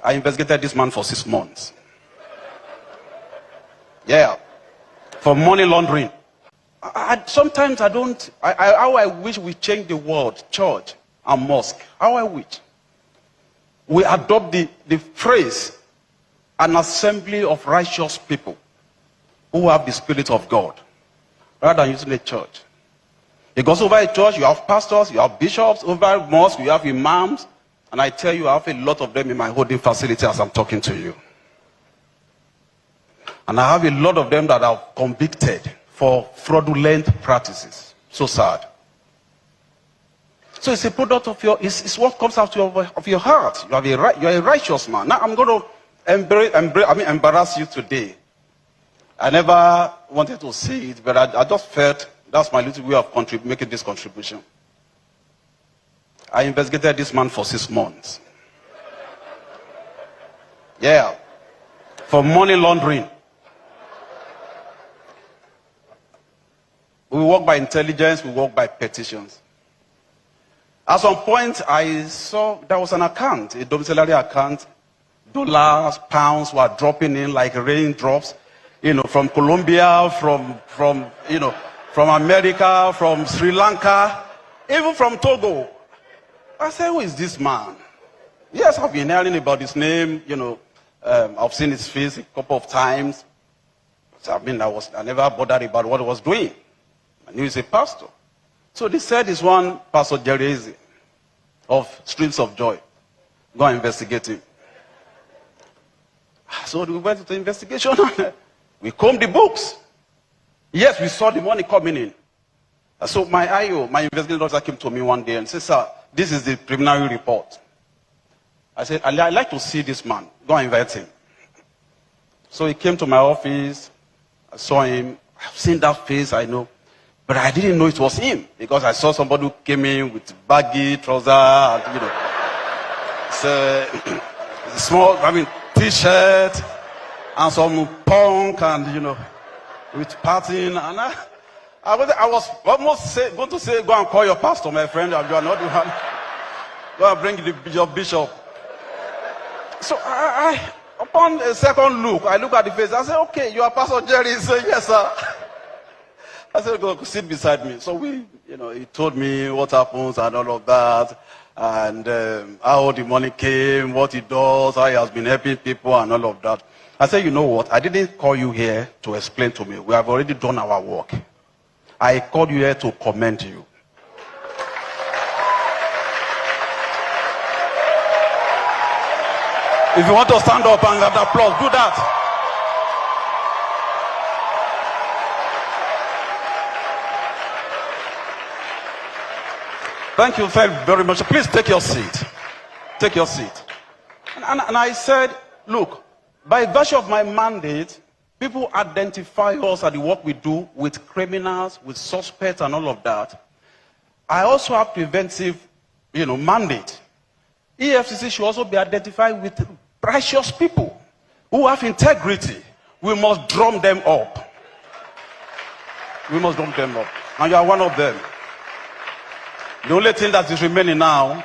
I investigated this man for 6 months. Yeah. For money laundering. Sometimes I don't, how I wish we change the word church and mosque. How I wish. We adopt the phrase, an assembly of righteous people who have the Spirit of God, rather than using a church. Because over a church, you have pastors, you have bishops. Over a mosque, you have imams. And I tell you, I have a lot of them in my holding facility as I'm talking to you. And I have a lot of them that are convicted for fraudulent practices. So sad. So it's a product of your, it's what comes out of your heart. You're a righteous man. Now I'm going to embarrass you today. I never wanted to say it, but I just felt that's my little way of making this contribution. I investigated this man for 6 months. Yeah. For money laundering. We work by intelligence, we work by petitions. At some point, I saw there was an account, a domiciliary account. Dollars, pounds were dropping in like raindrops, from Colombia, from America, from Sri Lanka, even from Togo. I said, who is this man? Yes, I've been hearing about his name, I've seen his face a couple of times. So, I never bothered about what he was doing. I knew he's a pastor. So they said he's one Pastor Jerry Eze of Streams of Joy. Go and investigate him. So we went to the investigation. We combed the books. Yes, we saw the money coming in. So my IO, my investigating officer, came to me one day and said, sir, this is the preliminary report. I said, I'd like to see this man. Go and invite him. So he came to my office. I saw him. I've seen that face, I know. But I didn't know it was him. Because I saw somebody who came in with baggy trousers, and, small, t-shirt, and some punk, and, with pattern. And I was almost going to say, go and call your pastor, my friend. You are not the one. Go and bring your bishop. So upon a second look, I look at the face. I said, okay, you are Pastor Jerry. He said, yes, sir. I said, go sit beside me. So he told me what happens and all of that. And how the money came, what he does, how he has been helping people and all of that. I said, you know what? I didn't call you here to explain to me. We have already done our work. I called you here to commend you. If you want to stand up and have applause, do that. Thank you very much. Please take your seat. Take your seat. And I said, look, by virtue of my mandate, people identify us at the work we do with criminals, with suspects and all of that. I also have preventive, mandate. EFCC should also be identified with righteous people who have integrity. We must drum them up. We must drum them up. And you are one of them. The only thing that is remaining now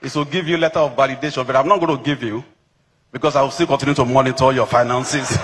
is to give you a letter of validation, but I'm not going to give you because I will still continue to monitor your finances.